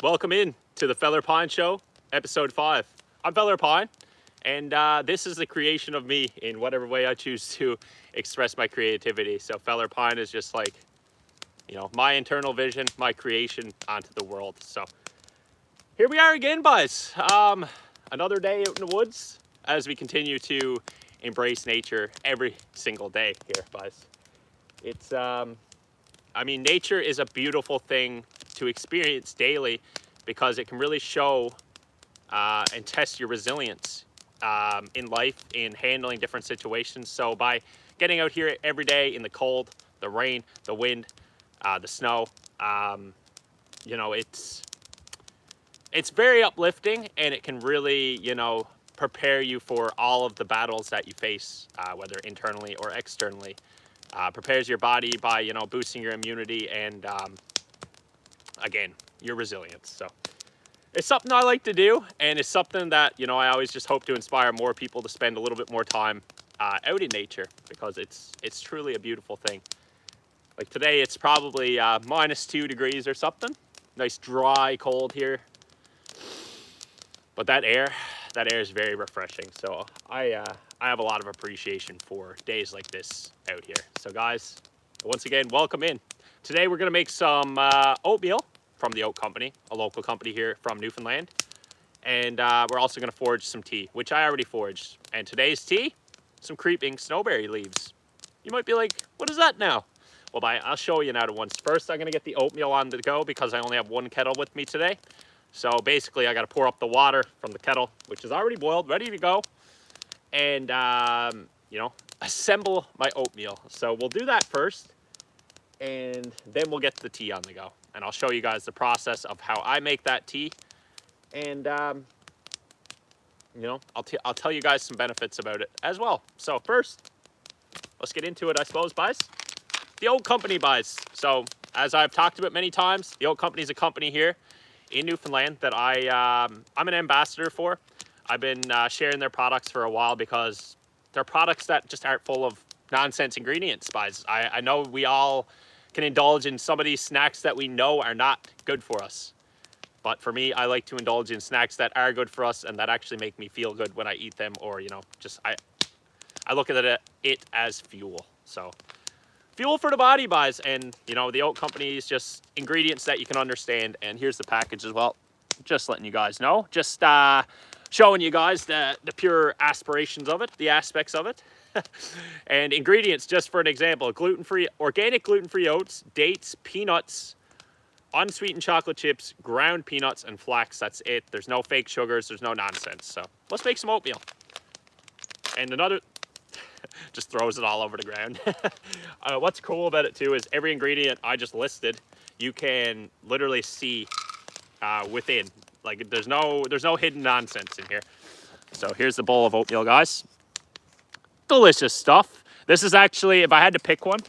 welcome in to the Fellerpine Show, episode 5. I'm Fellerpine, and this is the creation of me in whatever way I choose to express my creativity. So Fellerpine is just like, you know, my internal vision, my creation onto the world. So here we are again, boys. Another day out in the woods as we continue to embrace nature every single day here, boys. It's, I mean, nature is a beautiful thing to experience daily because it can really show and test your resilience in life, in handling different situations. So by getting out here every day in the cold, the rain, the wind, the snow, you know, it's very uplifting, and it can really, you know, prepare you for all of the battles that you face, whether internally or externally. Prepares your body by, you know, boosting your immunity and, again, your resilience. So it's something I like to do, and it's something that, you know, I always just hope to inspire more people to spend a little bit more time out in nature, because it's truly a beautiful thing. Like today, it's probably -2 degrees or something. Nice, dry, cold here. But that air is very refreshing. So I have a lot of appreciation for days like this out here. So guys, once again, welcome in. Today we're gonna make some oatmeal from the Oat Company, a local company here from Newfoundland. And we're also gonna forage some tea, which I already foraged. And today's tea, some Creeping Snowberry Leaves. You might be like, what is that now? Well, I'll show you now to once. First, I'm gonna get the oatmeal on the go because I only have one kettle with me today. So basically, I got to pour up the water from the kettle, which is already boiled, ready to go, and, you know, assemble my oatmeal. So we'll do that first, and then we'll get the tea on the go. And I'll show you guys the process of how I make that tea. And, you know, I'll tell you guys some benefits about it as well. So first, let's get into it, I suppose, guys. The Oat Company, guys. So as I've talked about many times, the Oat Company is a company here in Newfoundland that I'm an ambassador for. I've been sharing their products for a while because they're products that just aren't full of nonsense ingredients, guys. I know we all can indulge in some of these snacks that we know are not good for us. But for me, I like to indulge in snacks that are good for us and that actually make me feel good when I eat them, or, you know, just I look at it as fuel. So fuel for the body, guys. And, you know, the Oat Company is just ingredients that you can understand. And here's the package as well. Just letting you guys know. Just showing you guys the pure aspirations of it, the aspects of it. And ingredients, just for an example: gluten-free, organic gluten-free oats, dates, peanuts, unsweetened chocolate chips, ground peanuts, and flax. That's it. There's no fake sugars. There's no nonsense. So let's make some oatmeal. And another... just throws it all over the ground. What's cool about it too is every ingredient I just listed, you can literally see within. Like there's no hidden nonsense in here. So here's the bowl of oatmeal, guys. Delicious stuff. This is actually, if I had to pick one,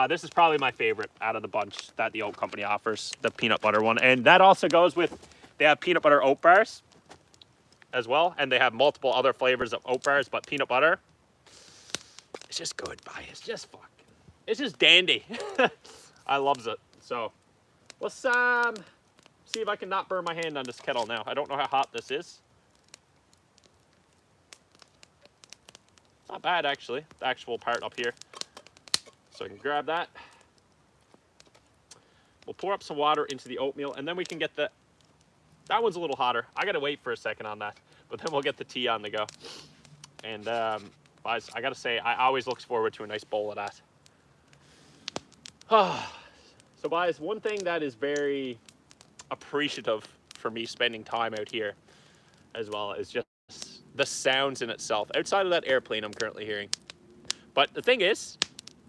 this is probably my favorite out of the bunch that the Oat Company offers, the peanut butter one. And that also goes with, they have peanut butter oat bars as well, and they have multiple other flavors of oat bars, but peanut butter, it's just good, it's just fucking, it's just dandy. I loves it. So let's see if I can not burn my hand on this kettle now. I don't know how hot this is. It's not bad, actually, the actual part up here. So I can grab that. We'll pour up some water into the oatmeal, and then we can get that one's a little hotter. I gotta wait for a second on that, but then we'll get the tea on the go. And guys, I gotta say, I always look forward to a nice bowl of that. So guys, one thing that is very appreciative for me spending time out here as well is just the sounds in itself, outside of that airplane I'm currently hearing. But the thing is,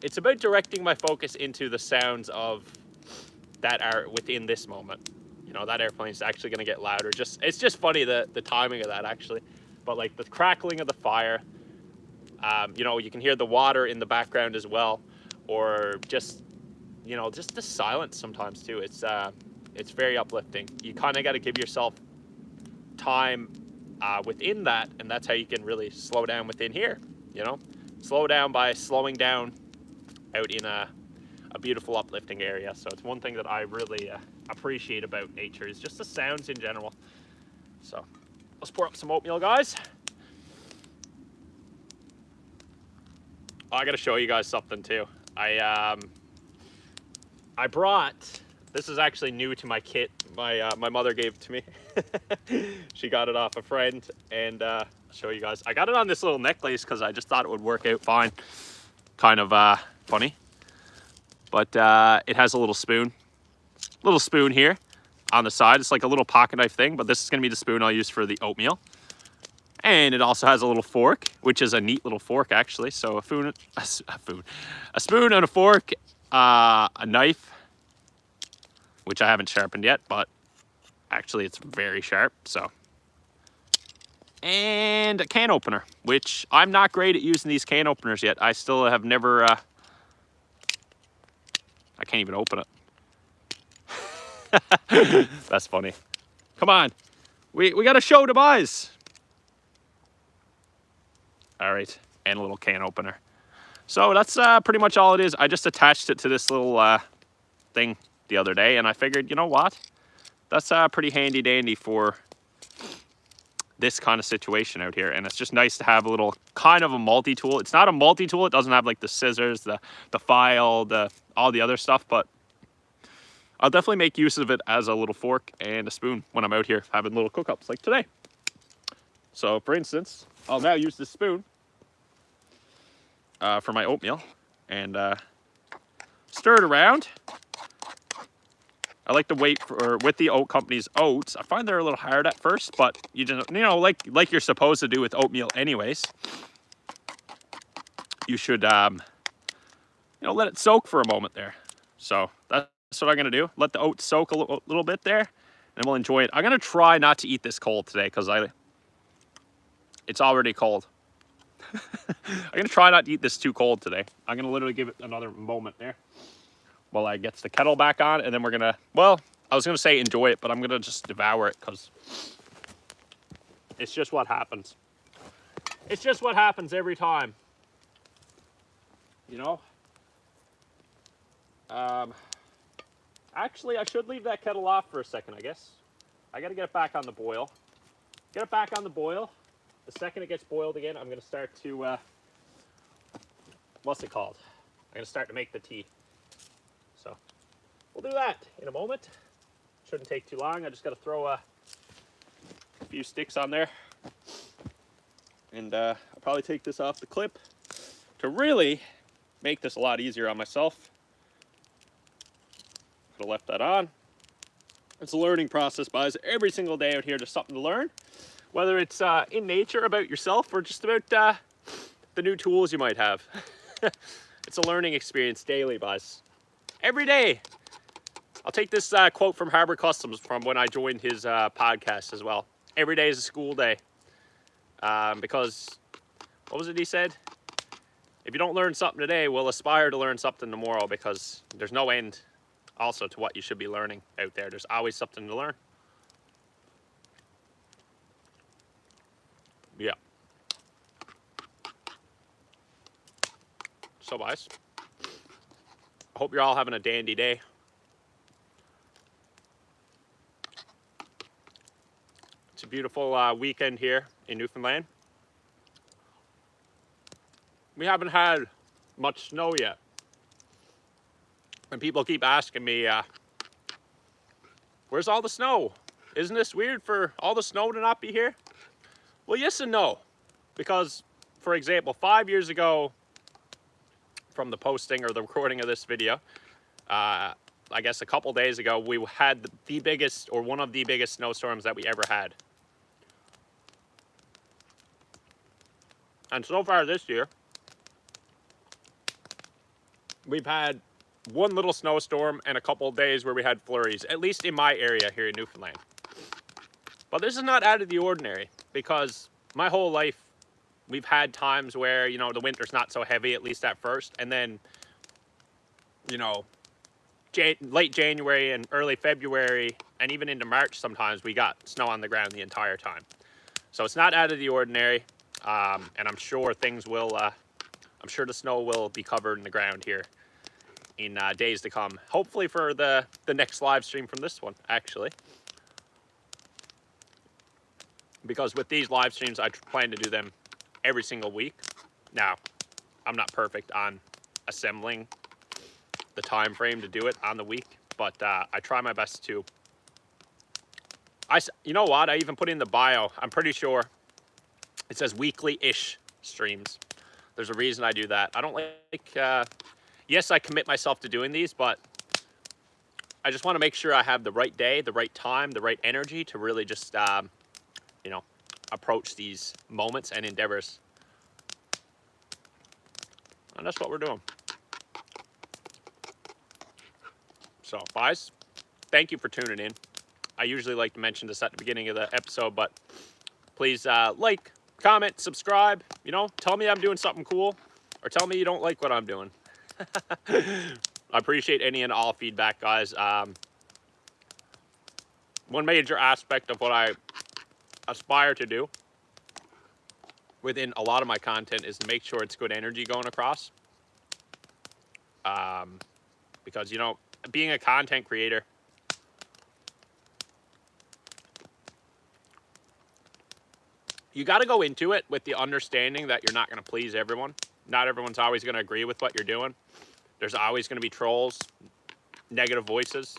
it's about directing my focus into the sounds of that are within this moment. You know, that airplane's actually gonna get louder. It's just funny, the timing of that, actually. But like the crackling of the fire, you know, you can hear the water in the background as well, or just, you know, just the silence sometimes too. It's very uplifting. You kind of got to give yourself time within that, and that's how you can really slow down within here. You know, slow down by slowing down out in a a beautiful uplifting area. So it's one thing that I really appreciate about nature, is just the sounds in general. So let's pour up some oatmeal, guys. Oh, I gotta show you guys something too. I brought, this is actually new to my kit. My mother gave it to me. She got it off a friend, and I'll show you guys. I got it on this little necklace because I just thought it would work out fine. Kind of funny, but it has a little spoon here on the side. It's like a little pocket knife thing, but this is gonna be the spoon I'll use for the oatmeal. And it also has a little fork, which is a neat little fork actually. So a spoon and a fork, a knife, which I haven't sharpened yet, but actually it's very sharp. So, and a can opener, which I'm not great at using these can openers yet. I still have never, I can't even open it. That's funny. Come on, we got a show to buys. All right, and a little can opener. So that's pretty much all it is. I just attached it to this little thing the other day, and I figured, you know what? That's pretty handy dandy for this kind of situation out here. And it's just nice to have a little kind of a multi-tool. It's not a multi-tool. It doesn't have like the scissors, the file, all the other stuff, but I'll definitely make use of it as a little fork and a spoon when I'm out here having little cook-ups like today. So for instance, I'll now use this spoon for my oatmeal and stir it around. I like to wait with the Oat Company's oats. I find they're a little hard at first, but you just, you know, like you're supposed to do with oatmeal anyways. You should, you know, let it soak for a moment there. So that's what I'm gonna do. Let the oats soak a little bit there, and we'll enjoy it. I'm gonna try not to eat this cold today because it's already cold. I'm gonna try not to eat this too cold today. I'm gonna literally give it another moment there while I get the kettle back on, and then we're gonna, well, I was gonna say enjoy it, but I'm gonna just devour it because it's just what happens. It's just what happens every time, you know? Actually, I should leave that kettle off for a second, I guess. I gotta get it back on the boil. Get it back on the boil. The second it gets boiled again, I'm gonna start to, what's it called? I'm gonna start to make the tea. So we'll do that in a moment. Shouldn't take too long. I just gotta throw a few sticks on there. And I'll probably take this off the clip to really make this a lot easier on myself. Could have left that on. It's a learning process, guys. Every single day out here, there's something to learn. Whether it's in nature about yourself or just about the new tools you might have. It's a learning experience daily, guys. Every day. I'll take this quote from Harbor Customs from when I joined his podcast as well. Every day is a school day. Because, what was it he said? If you don't learn something today, we'll aspire to learn something tomorrow, because there's no end also to what you should be learning out there. There's always something to learn. Yeah. So guys, I hope you're all having a dandy day. It's a beautiful weekend here in Newfoundland. We haven't had much snow yet. And people keep asking me, where's all the snow? Isn't this weird for all the snow to not be here? Well, yes and no. Because, for example, 5 years ago, from the posting or the recording of this video, I guess a couple days ago, we had the biggest, or one of the biggest snowstorms that we ever had. And so far this year, we've had one little snowstorm and a couple of days where we had flurries, at least in my area here in Newfoundland. But this is not out of the ordinary, because my whole life, we've had times where, you know, the winter's not so heavy, at least at first, and then, you know, late January and early February, and even into March sometimes, we got snow on the ground the entire time. So it's not out of the ordinary, and I'm sure things will, I'm sure the snow will be covered in the ground here in days to come. Hopefully for the next live stream from this one, actually. Because with these live streams, I plan to do them every single week. Now, I'm not perfect on assembling the time frame to do it on the week, but I try my best to. You know what? I even put in the bio. I'm pretty sure it says weekly-ish streams. There's a reason I do that. I don't like. Yes, I commit myself to doing these, but I just want to make sure I have the right day, the right time, the right energy to really just, you know, approach these moments and endeavors. And that's what we're doing. So, guys, thank you for tuning in. I usually like to mention this at the beginning of the episode, but please like, comment, subscribe. You know, tell me I'm doing something cool, or tell me you don't like what I'm doing. I appreciate any and all feedback, guys. One major aspect of what I aspire to do within a lot of my content is to make sure it's good energy going across. Because, you know, being a content creator, you got to go into it with the understanding that you're not going to please everyone. Not everyone's always going to agree with what you're doing. There's always going to be trolls, negative voices.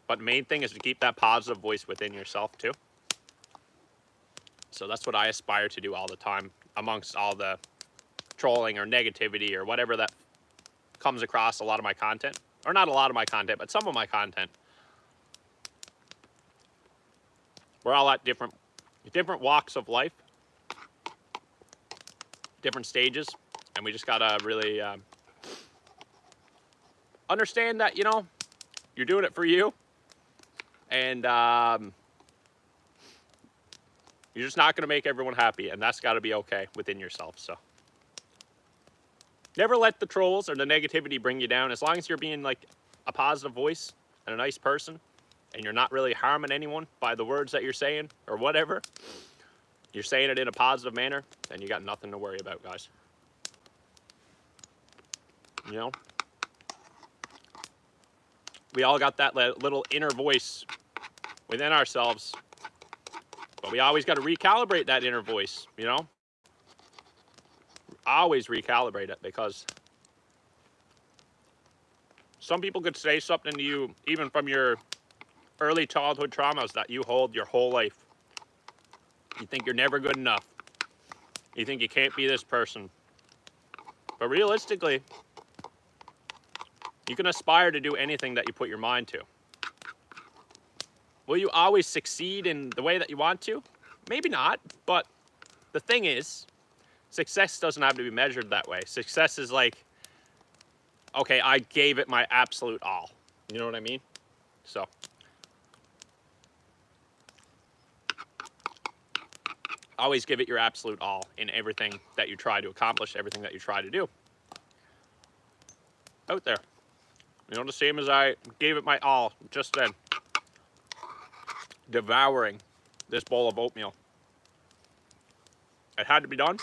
But the main thing is to keep that positive voice within yourself too. So that's what I aspire to do all the time, amongst all the trolling or negativity or whatever that comes across a lot of my content. Or not a lot of my content, but some of my content. We're all at different walks of life, different stages, and we just gotta really understand that, you know, you're doing it for you, and you're just not gonna make everyone happy, and that's gotta be okay within yourself. So never let the trolls or the negativity bring you down. As long as you're being like a positive voice and a nice person, and you're not really harming anyone by the words that you're saying or whatever, you're saying it in a positive manner, then you got nothing to worry about, guys. You know? We all got that little inner voice within ourselves, but we always got to recalibrate that inner voice, you know? Always recalibrate it, because some people could say something to you, even from your early childhood traumas that you hold your whole life. You think you're never good enough. You think you can't be this person. But realistically, you can aspire to do anything that you put your mind to. Will you always succeed in the way that you want to? Maybe not, but the thing is, success doesn't have to be measured that way. Success is like, okay, I gave it my absolute all. You know what I mean? So always give it your absolute all in everything that you try to accomplish, everything that you try to do out there. You know, the same as I gave it my all just then, devouring this bowl of oatmeal. It had to be done.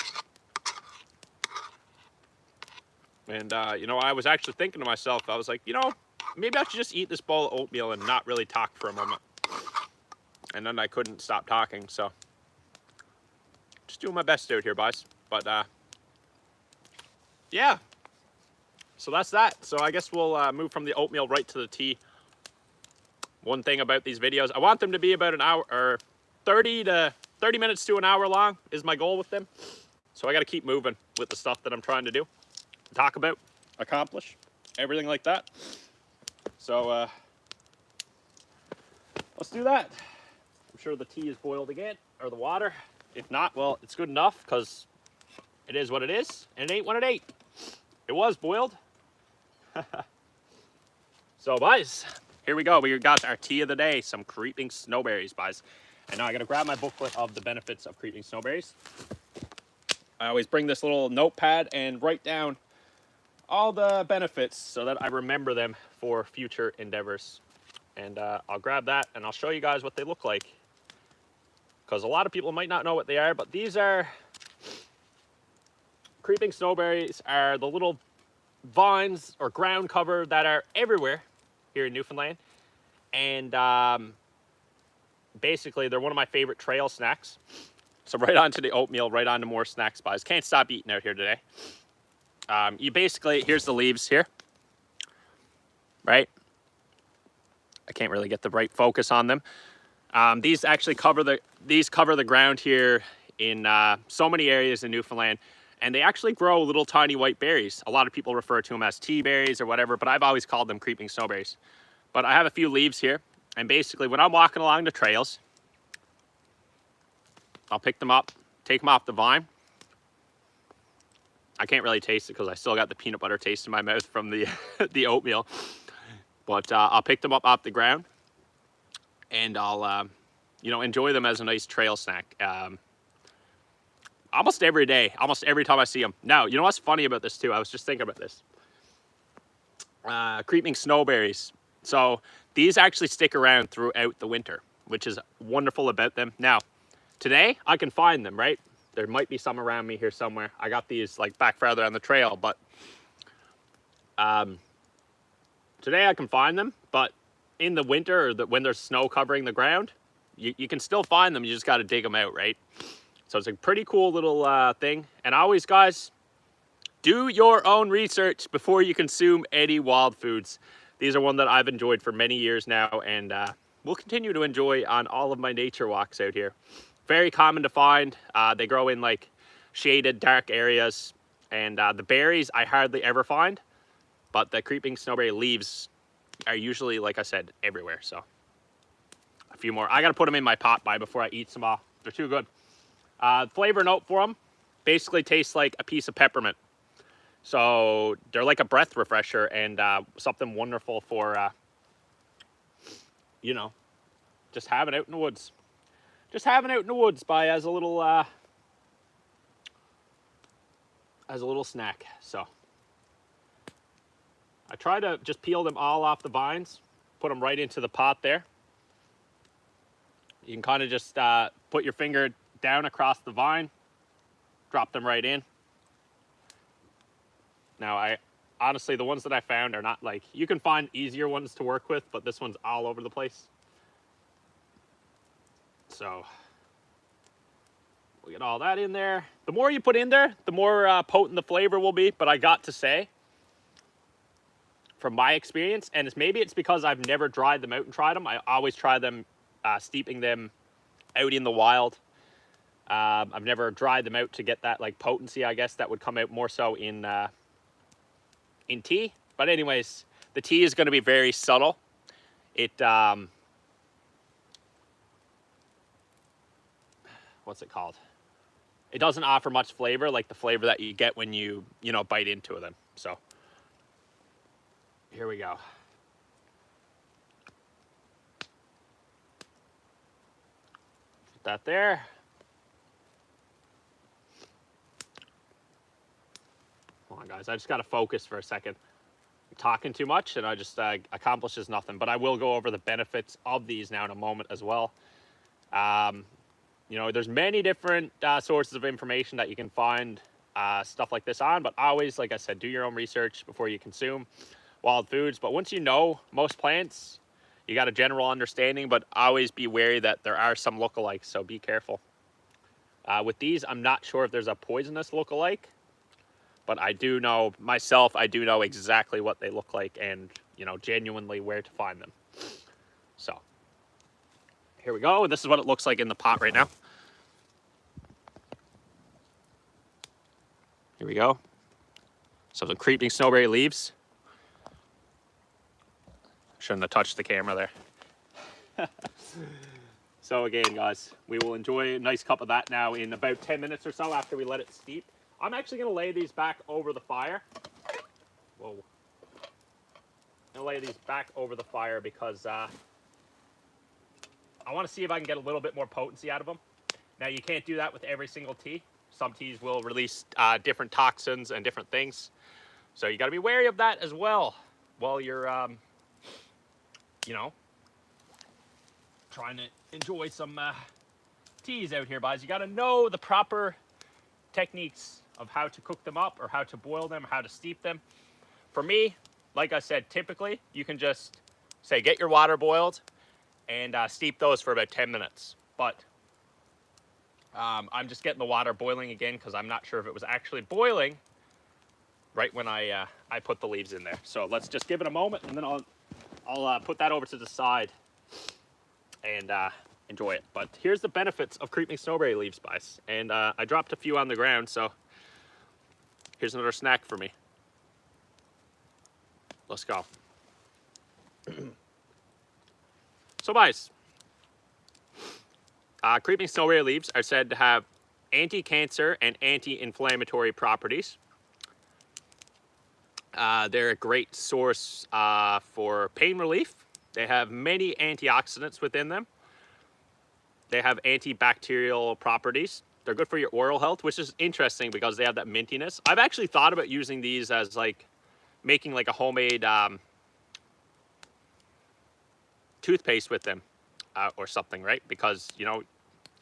And, you know, I was actually thinking to myself, I was like, you know, maybe I should just eat this bowl of oatmeal and not really talk for a moment. And then I couldn't stop talking, so just doing my best out here, guys. But, yeah. So that's that. So I guess we'll move from the oatmeal right to the tea. One thing about these videos, I want them to be about an hour, or 30 minutes to an hour long is my goal with them. So I got to keep moving with the stuff that I'm trying to do, talk about, accomplish, everything like that. So let's do that. I'm sure the tea is boiled again, or the water. If not, well, it's good enough, because it is what it is, and it ain't what it ain't. It was boiled. So, guys, here we go. We got our tea of the day, some Creeping Snowberries, guys. And now I gotta grab my booklet of the benefits of Creeping Snowberries. I always bring this little notepad and write down all the benefits so that I remember them for future endeavors. And I'll grab that and I'll show you guys what they look like, because a lot of people might not know what they are, but these are Creeping Snowberries, are the little vines or ground cover that are everywhere here in Newfoundland. And basically, they're one of my favorite trail snacks. So right on to the oatmeal, right on to more snack spies. Can't stop eating out here today. You basically, here's the leaves here, right? I can't really get the right focus on them. These actually cover the ground here in so many areas in Newfoundland, and they actually grow little tiny white berries. A lot of people refer to them as tea berries or whatever, but I've always called them creeping snowberries. But I have a few leaves here, and basically when I'm walking along the trails, I'll pick them up, take them off the vine. I can't really taste it because I still got the peanut butter taste in my mouth from the the oatmeal. But I'll pick them up off the ground, and I'll enjoy them as a nice trail snack. Almost every day, almost every time I see them. Now, you know what's funny about this too? I was just thinking about this. Creeping snowberries. So these actually stick around throughout the winter, which is wonderful about them. Now, today I can find them, right? There might be some around me here somewhere. I got these like back farther on the trail, but today I can find them. But in the winter, or when there's snow covering the ground, you can still find them. You just got to dig them out, right? So it's a pretty cool little thing. And always, guys, do your own research before you consume any wild foods. These are one that I've enjoyed for many years now, and will continue to enjoy on all of my nature walks out here. Very common to find. They grow in like shaded, dark areas, and the berries I hardly ever find, but the creeping snowberry leaves are usually, like I said, everywhere. So a few more. I gotta put them in my pot before I eat some off. They're too good. Flavor note for them, basically tastes like a piece of peppermint. So they're like a breath refresher, and something wonderful for, just having out in the woods. Just having out in the woods as a little snack. So I try to just peel them all off the vines, put them right into the pot there. You can kind of just put your finger down across the vine, drop them right in. Now, honestly, the ones that I found are not like, you can find easier ones to work with, but this one's all over the place. So we'll get all that in there. The more you put in there, the more potent the flavor will be. But I got to say, from my experience, and maybe it's because I've never dried them out and tried them. I always try them steeping them out in the wild. I've never dried them out to get that like potency, I guess, that would come out more so in tea. But anyways, the tea is going to be very subtle. It what's it called? It doesn't offer much flavor like the flavor that you get when you bite into them. So here we go. Put that there. Hold on, guys. I just got to focus for a second. I'm talking too much, and I just accomplishes nothing. But I will go over the benefits of these now in a moment as well. There's many different sources of information that you can find stuff like this on, but always, like I said, do your own research before you consume wild foods. But once you know most plants, you got a general understanding, but always be wary that there are some lookalikes, so be careful. With these, I'm not sure if there's a poisonous lookalike, but I do know myself, I do know exactly what they look like and, genuinely where to find them. So here we go. This is what it looks like in the pot right now. Here we go. So the creeping snowberry leaves. Shouldn't have touched the camera there. So again, guys, we will enjoy a nice cup of that now in about 10 minutes or so after we let it steep. I'm actually going to lay these back over the fire. Whoa. I'm going to lay these back over the fire because I want to see if I can get a little bit more potency out of them. Now, you can't do that with every single tea. Some teas will release different toxins and different things. So you got to be wary of that as well while you're, trying to enjoy some teas out here, guys. You got to know the proper techniques of how to cook them up or how to boil them, how to steep them. for me, like I said, typically you can just say get your water boiled and steep those for about 10 minutes. But I'm just getting the water boiling again because I'm not sure if it was actually boiling right when I put the leaves in there. So let's just give it a moment, and then I'll put that over to the side and enjoy it. But here's the benefits of creeping snowberry leaves, guys. And I dropped a few on the ground, so here's another snack for me. Let's go. So guys, creeping snowberry leaves are said to have anti-cancer and anti-inflammatory properties. They're a great source for pain relief. They have many antioxidants within them. They have antibacterial properties. They're good for your oral health, which is interesting because they have that mintiness. I've actually thought about using these as like making like a homemade toothpaste with them or something, right? Because, you know,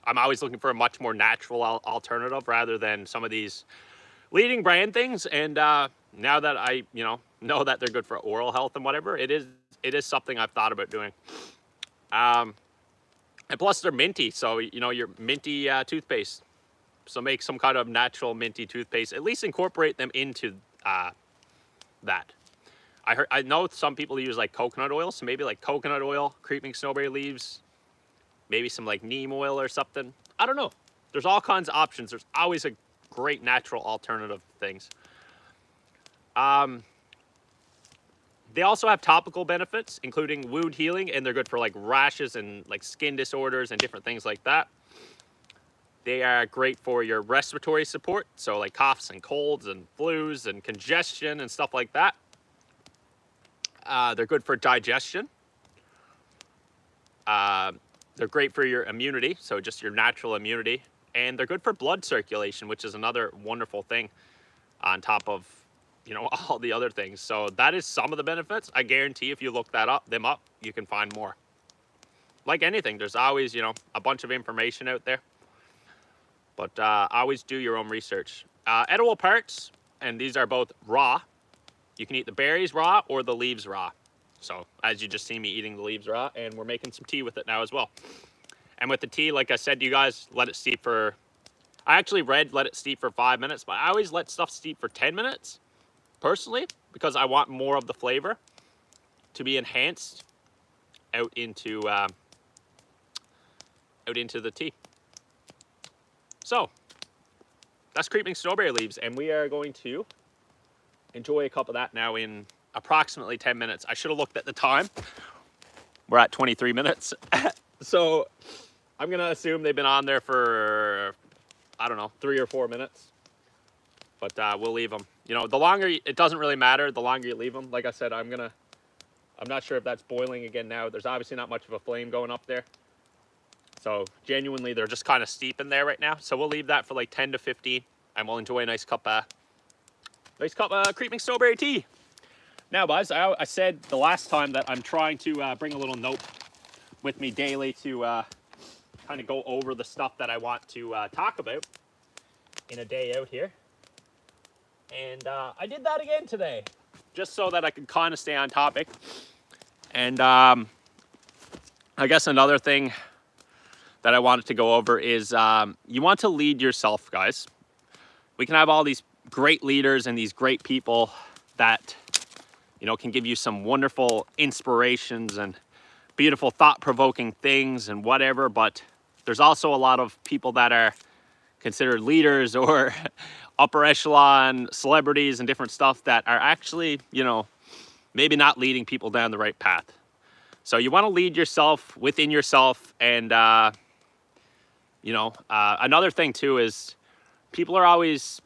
I'm always looking for a much more natural alternative rather than some of these leading brand things. And now that I, know that they're good for oral health and whatever, it is something I've thought about doing. And plus they're minty, so, your minty toothpaste. So make some kind of natural minty toothpaste. At least incorporate them into that. I know some people use like coconut oil, so maybe like coconut oil, creeping snowberry leaves, maybe some like neem oil or something. I don't know. There's all kinds of options. There's always a great natural alternative things. They also have topical benefits, including wound healing, and they're good for like rashes and like skin disorders and different things like that. They are great for your respiratory support, so like coughs and colds and flus and congestion and stuff like that. They're good for digestion. They're great for your immunity, so just your natural immunity. And they're good for blood circulation, which is another wonderful thing on top of, all the other things. So that is some of the benefits. I guarantee if you look them up, you can find more. Like anything, there's always, a bunch of information out there. But always do your own research. Edible parts, and these are both raw. You can eat the berries raw or the leaves raw. So as you just see me eating the leaves raw, and we're making some tea with it now as well. And with the tea, like I said to you guys, let it steep for, I actually read let it steep for 5 minutes, but I always let stuff steep for 10 minutes, personally, because I want more of the flavor to be enhanced out into the tea. So that's creeping snowberry leaves, and we are going to enjoy a cup of that now in approximately 10 minutes. I should have looked at the time. We're at 23 minutes. So I'm going to assume they've been on there for, I don't know, 3 or 4 minutes. But we'll leave them. The longer, it doesn't really matter the longer you leave them. Like I said, I'm not sure if that's boiling again now. There's obviously not much of a flame going up there. So genuinely, they're just kind of steep in there right now. So we'll leave that for like 10 to 15. And we'll enjoy a nice cup of creeping snowberry tea. Now, guys, I said the last time that I'm trying to bring a little note with me daily to kind of go over the stuff that I want to talk about in a day out here. And I did that again today, just so that I could kind of stay on topic. And I guess another thing that I wanted to go over is you want to lead yourself, guys. We can have all these great leaders and these great people that, can give you some wonderful inspirations and beautiful thought-provoking things and whatever, but there's also a lot of people that are considered leaders or upper echelon celebrities and different stuff that are actually, maybe not leading people down the right path. So you want to lead yourself within yourself. And, another thing too is people are always,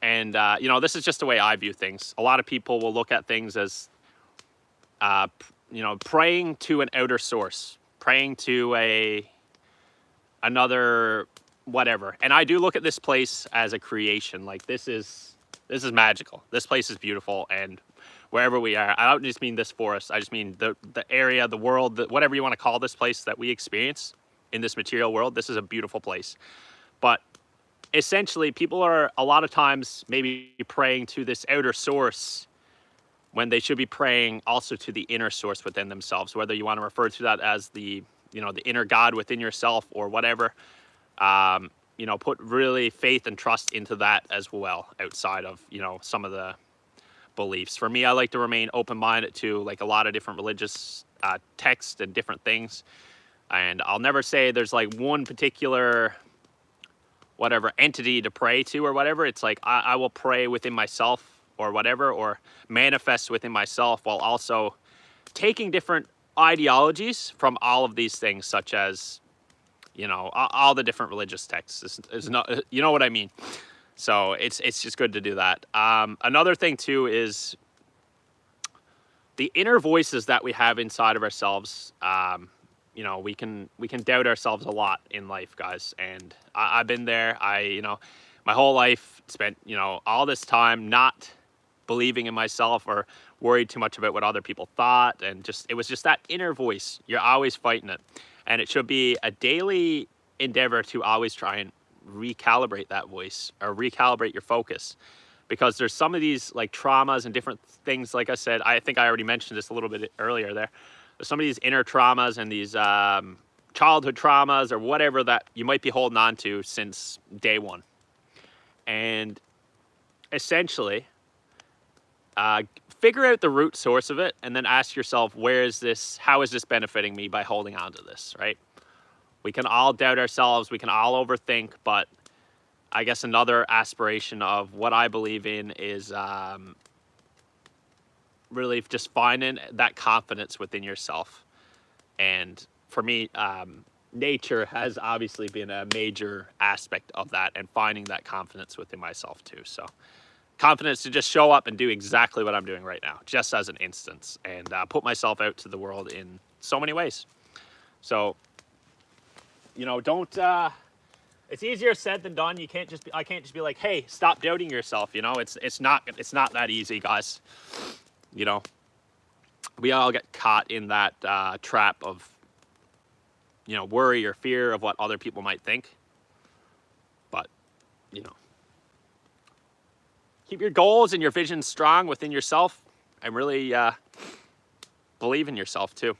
and, this is just the way I view things. A lot of people will look at things as, praying to an outer source, praying to another whatever. And I do look at this place as a creation. Like this is magical. This place is beautiful. And wherever we are, I don't just mean this forest. I just mean the area, the world, whatever you want to call this place that we experience in this material world. This is a beautiful place. But essentially, people are a lot of times maybe praying to this outer source when they should be praying also to the inner source within themselves, whether you want to refer to that as the, the inner God within yourself or whatever. Put really faith and trust into that as well, outside of, some of the beliefs. For me, I like to remain open-minded to like a lot of different religious texts and different things. And I'll never say there's like one particular whatever entity to pray to or whatever. It's like I will pray within myself or whatever, or manifest within myself, while also taking different ideologies from all of these things, such as, all the different religious texts. Is not, you know what I mean? So it's just good to do that. Another thing too is the inner voices that we have inside of ourselves. We can doubt ourselves a lot in life, guys. And I've been there. My whole life spent, all this time not believing in myself or worried too much about what other people thought. And it was just that inner voice. You're always fighting it. And it should be a daily endeavor to always try and recalibrate that voice, or recalibrate your focus. Because there's some of these like traumas and different things, like I said, I think I already mentioned this a little bit earlier there. There's some of these inner traumas and these childhood traumas or whatever that you might be holding on to since day one. And essentially, figure out the root source of it, and then ask yourself, how is this benefiting me by holding on to this, right? We can all doubt ourselves, we can all overthink, but I guess another aspiration of what I believe in is really just finding that confidence within yourself. And for me, nature has obviously been a major aspect of that, and finding that confidence within myself too. So confidence to just show up and do exactly what I'm doing right now, just as an instance, and put myself out to the world in so many ways. So, don't, it's easier said than done. I can't just be like, hey, stop doubting yourself. It's not that easy, guys. We all get caught in that trap of, worry or fear of what other people might think. But, keep your goals and your vision strong within yourself, and really believe in yourself too.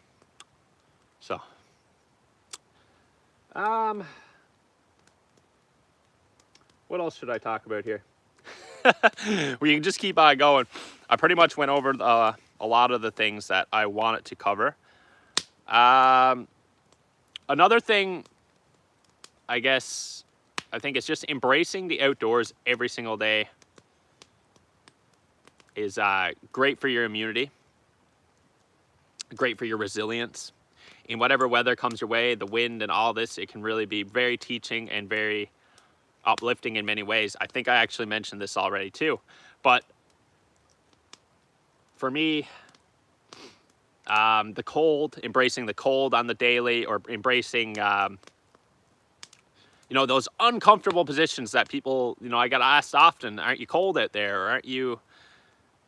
So, what else should I talk about here? We can just keep on going. I pretty much went over a lot of the things that I wanted to cover. Another thing, I think it's just embracing the outdoors every single day is great for your immunity, great for your resilience. In whatever weather comes your way, the wind and all this, it can really be very teaching and very uplifting in many ways. I think I actually mentioned this already too. But for me, the cold, embracing the cold on the daily, or embracing, those uncomfortable positions that people, I get asked often, aren't you cold out there? Or aren't you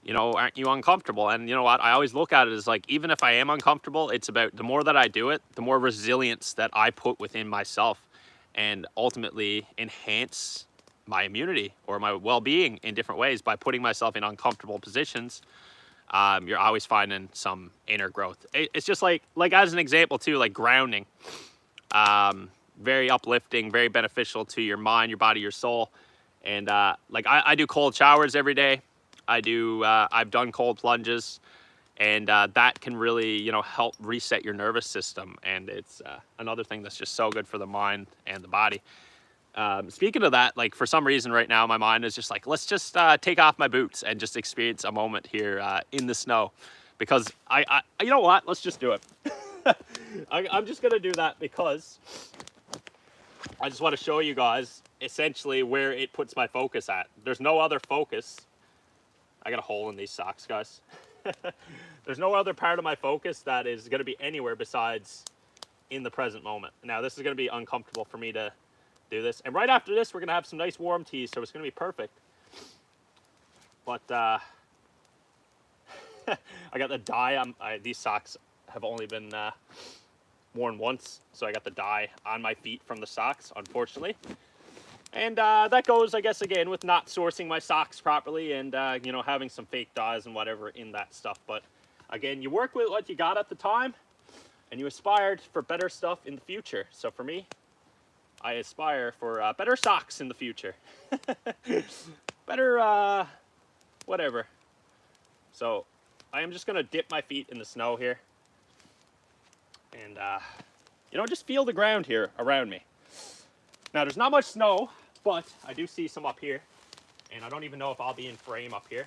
uncomfortable? And you know what? I always look at it as like, even if I am uncomfortable, it's about the more that I do it, the more resilience that I put within myself, and ultimately enhance my immunity or my well-being in different ways by putting myself in uncomfortable positions. You're always finding some inner growth. It's just like as an example too, like grounding, very uplifting, very beneficial to your mind, your body, your soul. And I do cold showers every day. I've done cold plunges, and that can really, help reset your nervous system. And it's another thing that's just so good for the mind and the body. Speaking of that, like for some reason right now, my mind is just like, let's just take off my boots and just experience a moment here in the snow, because you know what? Let's just do it. I'm just going to do that because I just want to show you guys essentially where it puts my focus at. There's no other focus. I got a hole in these socks, guys. There's no other part of my focus that is going to be anywhere besides in the present moment. Now, this is going to be uncomfortable for me to do this. And right after this, we're going to have some nice warm tea, so it's going to be perfect. But I got the dye. These socks have only been worn once, so I got the dye on my feet from the socks, unfortunately. And that goes, I guess, again, with not sourcing my socks properly and, you know, having some fake dyes and whatever in that stuff. But again, you work with what you got at the time and you aspired for better stuff in the future. So for me, I aspire for better socks in the future. Better, whatever. So I am just going to dip my feet in the snow here. And, you know, just feel the ground here around me. Now, there's not much snow, but I do see some up here. And I don't even know if I'll be in frame up here.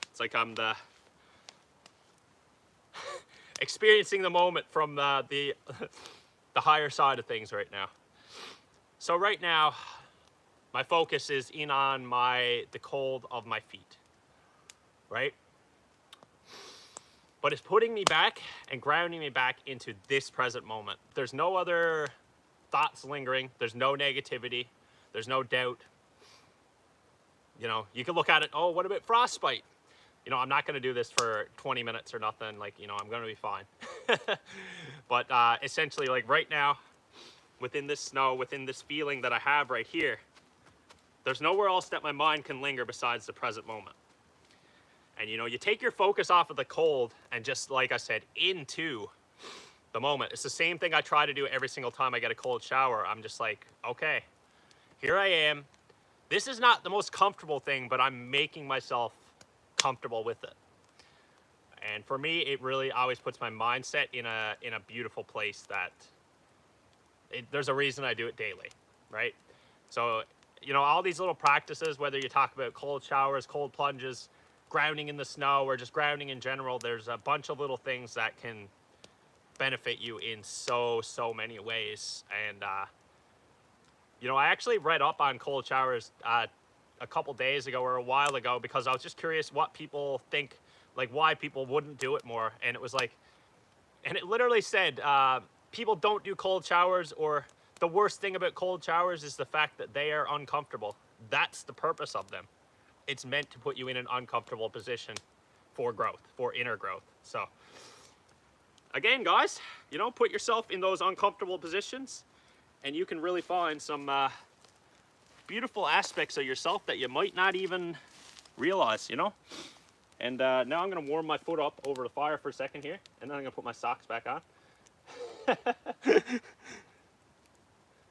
It's like I'm the experiencing the moment from the higher side of things right now. So right now, my focus is in on the cold of my feet, right? But it's putting me back and grounding me back into this present moment. There's no other thoughts lingering. There's no negativity. There's no doubt. You know, you can look at it, oh, what about frostbite? You know, I'm not going to do this for 20 minutes or nothing. Like, you know, I'm going to be fine. But essentially, like right now, within this snow, within this feeling that I have right here, there's nowhere else that my mind can linger besides the present moment. And, you know, you take your focus off of the cold and just, like I said, into the moment. It's the same thing I try to do every single time I get a cold shower. I'm just like, okay, here I am. This is not the most comfortable thing, but I'm making myself comfortable with it. And for me, it really always puts my mindset in a beautiful place that there's a reason I do it daily, right? So, you know, all these little practices, whether you talk about cold showers, cold plunges, grounding in the snow, or just grounding in general, there's a bunch of little things that can benefit you in so many ways. And, you know, I actually read up on cold showers a couple days ago or a while ago because I was just curious what people think, like why people wouldn't do it more. And it was like, and it literally said, people don't do cold showers, or the worst thing about cold showers is the fact that they are uncomfortable. That's the purpose of them. It's meant to put you in an uncomfortable position for growth, for inner growth. So again, guys, you know, put yourself in those uncomfortable positions and you can really find some beautiful aspects of yourself that you might not even realize, you know. And now I'm going to warm my foot up over the fire for a second here, and then I'm going to put my socks back on.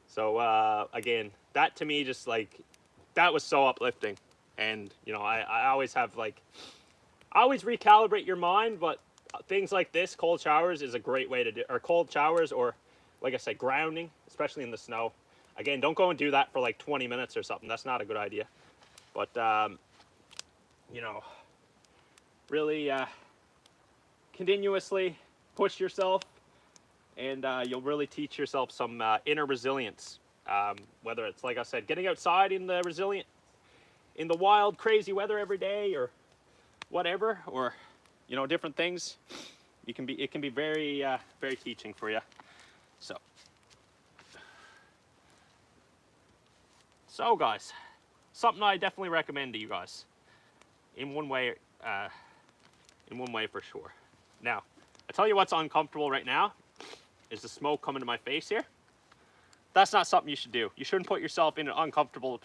So again, that to me, just like, that was so uplifting. And, you know, I always have like, I always recalibrate your mind, but things like this, cold showers is a great way to do, or cold showers, or like I said, grounding, especially in the snow. Again, don't go and do that for like 20 minutes or something. That's not a good idea. But, you know, really continuously push yourself, and you'll really teach yourself some inner resilience. Whether it's, like I said, getting outside in the wild, crazy weather every day, or whatever, or, you know, different things. It can be very, very teaching for you. So guys, something I definitely recommend to you guys, in one way for sure. Now, I tell you what's uncomfortable right now is the smoke coming to my face here. That's not something you should do. You shouldn't put yourself in an uncomfortable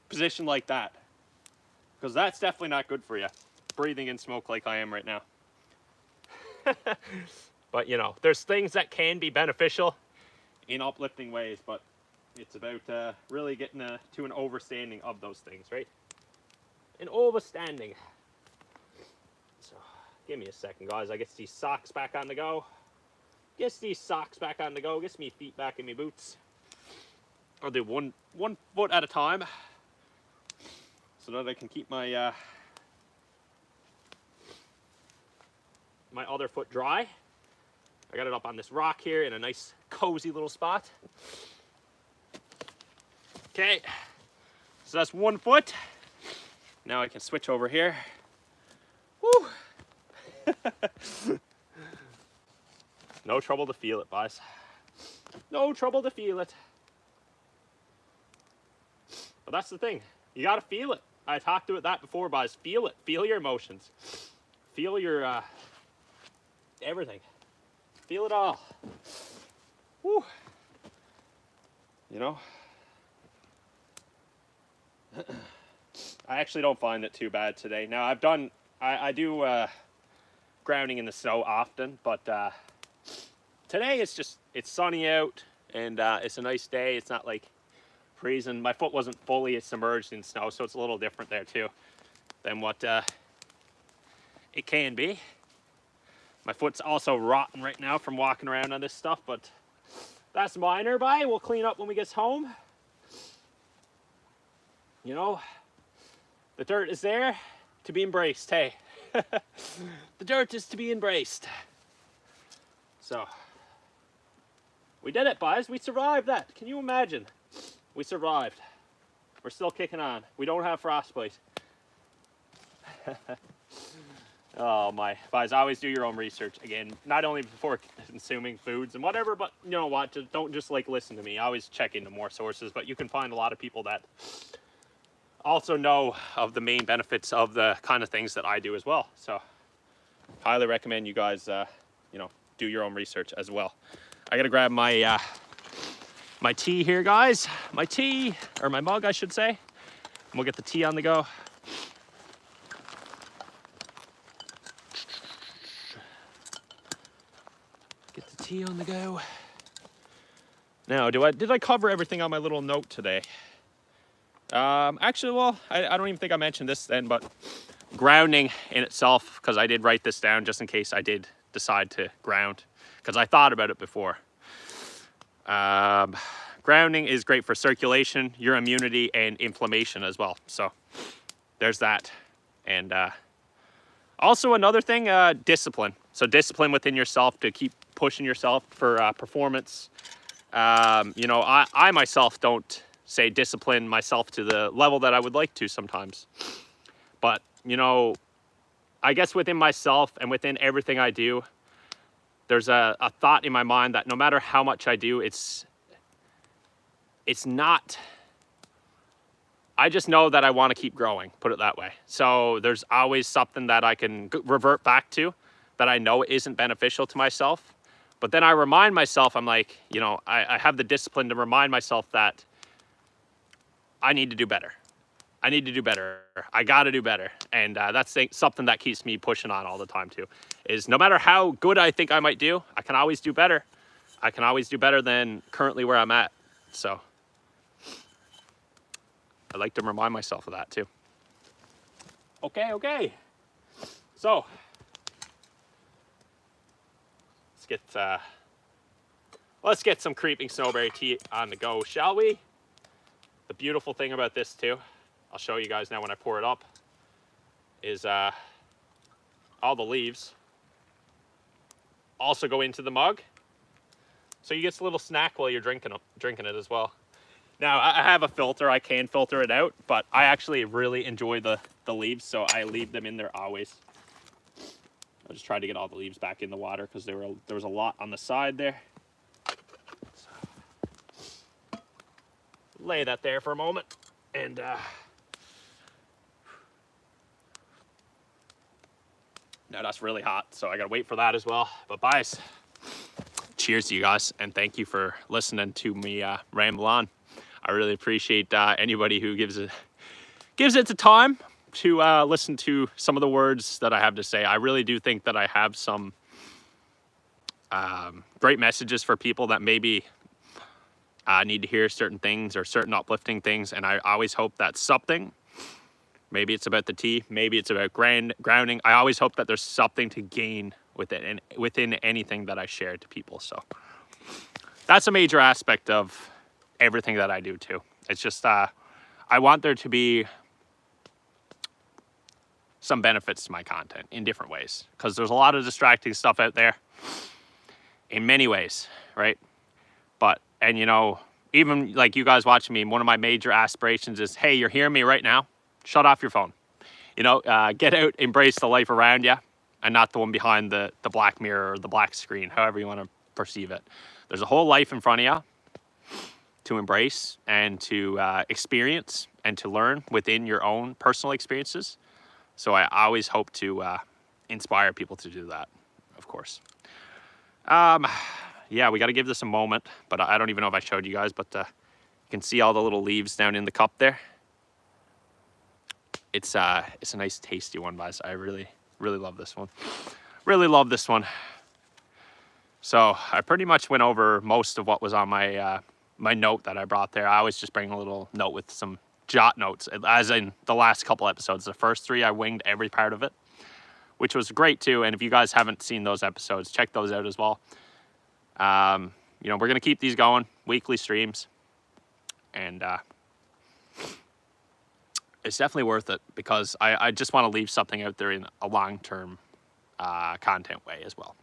position like that, because that's definitely not good for you, breathing in smoke like I am right now. But, you know, there's things that can be beneficial in uplifting ways, but it's about really getting to an overstanding of those things, right? An overstanding. So, give me a second, guys. I get these socks back on the go. Get these socks back on the go. Get me feet back in my boots. I'll do one foot at a time, so that I can keep my my other foot dry. I got it up on this rock here in a nice cozy little spot. Okay, so that's one foot. Now I can switch over here. Woo! No trouble to feel it, boys. No trouble to feel it. But that's the thing. You gotta feel it. I talked about that before, boys. Feel it. Feel your emotions. Feel your everything. Feel it all. Woo! you know, I actually don't find it too bad today. Now I do grounding in the snow often, but today it's sunny out, and it's a nice day. It's not like freezing. My foot wasn't fully submerged in snow, so it's a little different there too than what it can be. My foot's also rotten right now from walking around on this stuff, but that's minor, bye. We'll clean up when we get home. You know, the dirt is there to be embraced, hey. The dirt is to be embraced. So, we did it, guys. We survived that. Can you imagine? We survived. We're still kicking on. We don't have frostbite. Oh my, guys, always do your own research. Again, not only before consuming foods and whatever, but you know what, don't just like listen to me. I always check into more sources, but you can find a lot of people that also know of the main benefits of the kind of things that I do as well. So highly recommend you guys, you know, do your own research as well. I gotta grab my my tea here, guys. My tea, or my mug, I should say. And we'll get the tea on the go. Get the tea on the go. Now, did I cover everything on my little note today? Actually, well, I don't even think I mentioned this then, but grounding in itself, because I did write this down just in case I did decide to ground, because I thought about it before. Grounding is great for circulation, your immunity, and inflammation as well. So there's that. And also another thing, discipline. So discipline within yourself to keep pushing yourself for performance. You know, I myself don't say discipline myself to the level that I would like to sometimes. But, you know, I guess within myself and within everything I do, there's a thought in my mind that no matter how much I do, it's not, I just know that I want to keep growing, put it that way. So there's always something that I can revert back to that I know isn't beneficial to myself. But then I remind myself, I'm like, you know, I have the discipline to remind myself that I need to do better. I need to do better. I got to do better. And that's something that keeps me pushing on all the time too, is no matter how good I think I might do, I can always do better. I can always do better than currently where I'm at. So I like to remind myself of that too. Okay. So let's get some Creeping Snowberry tea on the go, shall we? The beautiful thing about this too, I'll show you guys now when I pour it up, is all the leaves also go into the mug. So you get a little snack while you're drinking it as well. Now, I have a filter, I can filter it out, but I actually really enjoy the leaves, so I leave them in there always. I just tried to get all the leaves back in the water because there was a lot on the side there. So, lay that there for a moment, and now that's really hot, so I gotta wait for that as well. But guys, cheers to you guys, and thank you for listening to me ramble on. I really appreciate anybody who gives it the time to listen to some of the words that I have to say. I really do think that I have some great messages for people that maybe need to hear certain things or certain uplifting things, and I always hope that something, maybe it's about the tea, maybe it's about grounding, I always hope that there's something to gain with it and within anything that I share to people. So that's a major aspect of everything that I do too. It's just I want there to be some benefits to my content in different ways, because there's a lot of distracting stuff out there in many ways, right? But, and you know, even like you guys watching me, one of my major aspirations is, hey, you're hearing me right now, shut off your phone. You know, get out, embrace the life around you, and not the one behind the black mirror or the black screen, however you want to perceive it. There's a whole life in front of you to embrace and to experience and to learn within your own personal experiences. So I always hope to inspire people to do that, of course. Yeah, we got to give this a moment, but I don't even know if I showed you guys, but You can see all the little leaves down in the cup there. It's a nice tasty one, guys. I really love this one. Really love this one. So I pretty much went over most of what was on my my note that I brought there. I always just bring a little note with some jot notes, as in the last couple episodes. The first 3, I winged every part of it, which was great too. And if you guys haven't seen those episodes, check those out as well. You know, we're gonna keep these going, weekly streams, and it's definitely worth it because I just want to leave something out there in a long-term content way as well.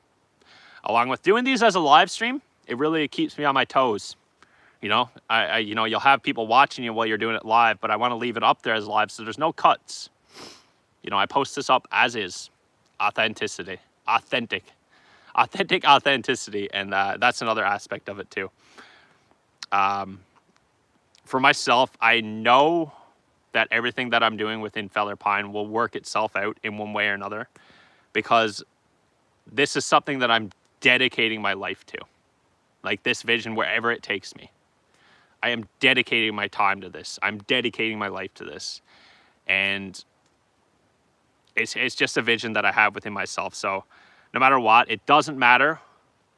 Along with doing these as a live stream, it really keeps me on my toes. You know, you know, you'll have people watching you while you're doing it live, but I want to leave it up there as live so there's no cuts. You know, I post this up as is, authentic, and that's another aspect of it too. For myself, I know that everything that I'm doing within Fellerpine will work itself out in one way or another, because this is something that I'm dedicating my life to. Like this vision, wherever it takes me. I am dedicating my time to this. I'm dedicating my life to this. And it's just a vision that I have within myself. So no matter what, it doesn't matter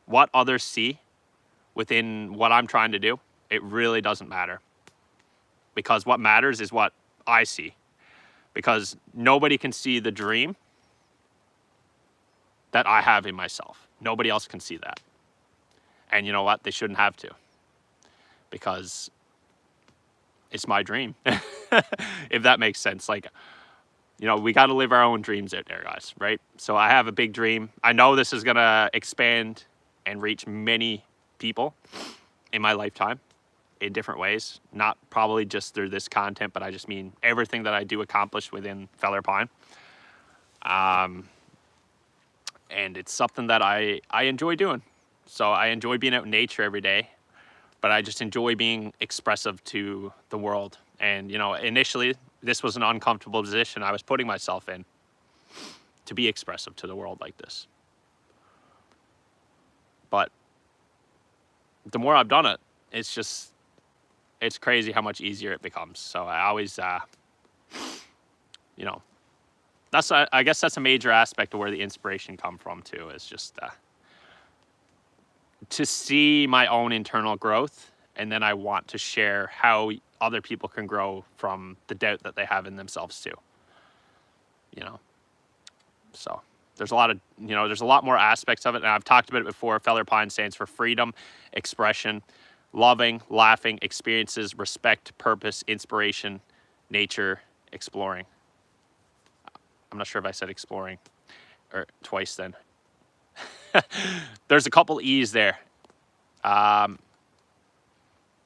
what others see within what I'm trying to do. It really doesn't matter. Because what matters is what I see. Because nobody can see the dream that I have in myself. Nobody else can see that. And you know what? They shouldn't have to. Because it's my dream. If that makes sense. Like, you know, we got to live our own dreams out there, guys, right? So I have a big dream. I know this is going to expand and reach many people in my lifetime in different ways. Not probably just through this content, but I just mean everything that I do accomplish within Fellerpine. And it's something that I enjoy doing. So I enjoy being out in nature every day, but I just enjoy being expressive to the world. And, you know, initially this was an uncomfortable position I was putting myself in, to be expressive to the world like this. But the more I've done it, it's crazy how much easier it becomes. So I always, you know, I guess that's a major aspect of where the inspiration come from too, is just to see my own internal growth, and then I want to share how other people can grow from the doubt that they have in themselves too. You know, so there's a lot of, you know, there's a lot more aspects of it, and I've talked about it before. Fellerpine stands for freedom, expression, loving, laughing, experiences, respect, purpose, inspiration, nature, exploring. I'm not sure if I said exploring or twice then. There's a couple E's there.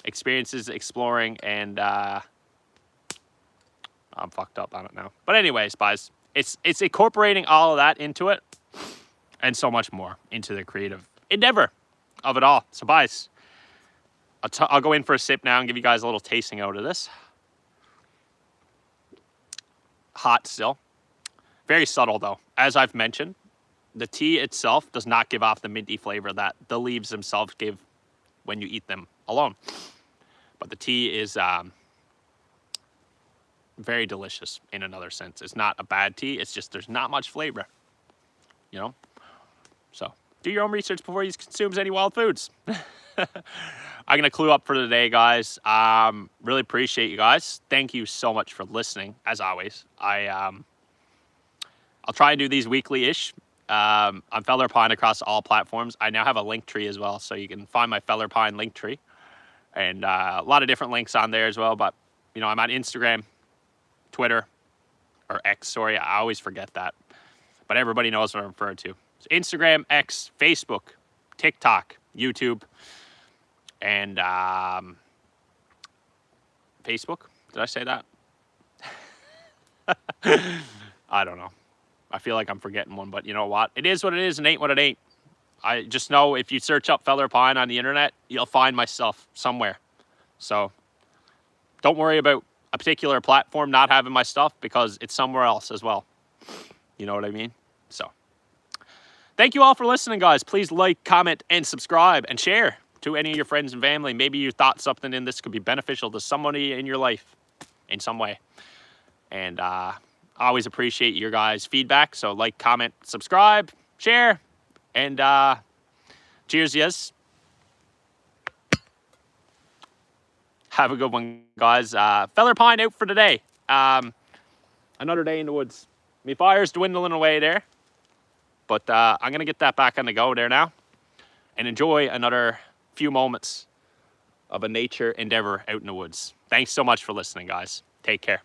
Experiences, exploring, and I'm fucked up on it now. But anyways, guys, it's incorporating all of that into it and so much more into the creative endeavor of it all. So, guys, I'll go in for a sip now and give you guys a little tasting out of this. Hot still. Very subtle, though. As I've mentioned, the tea itself does not give off the minty flavor that the leaves themselves give when you eat them alone. But the tea is very delicious in another sense. It's not a bad tea. It's just there's not much flavor, you know? So do your own research before you consume any wild foods. I'm going to clue up for today, guys. Really appreciate you guys. Thank you so much for listening, as always. I'll try and do these weekly-ish. I'm Fellerpine across all platforms. I now have a link tree as well, so you can find my Fellerpine link tree. And a lot of different links on there as well. But, you know, I'm on Instagram, Twitter, or X, sorry. I always forget that. But everybody knows what I'm referring to. So Instagram, X, Facebook, TikTok, YouTube, and Facebook. Did I say that? I don't know. I feel like I'm forgetting one, but you know what? It is what it is and ain't what it ain't. I just know if you search up Fellerpine on the internet, you'll find myself somewhere. So don't worry about a particular platform not having my stuff, because it's somewhere else as well. You know what I mean? So thank you all for listening, guys. Please like, comment, and subscribe, and share. to any of your friends and family. Maybe you thought something in this could be beneficial to somebody in your life in some way. And I always appreciate your guys' feedback. So like, comment, subscribe, share, and cheers, yes. Have a good one, guys. Fellerpine out for today. Another day in the woods. My fire's dwindling away there, but I'm going to get that back on the go there now and enjoy another few moments of a nature endeavor out in the woods. Thanks so much for listening, guys. Take care.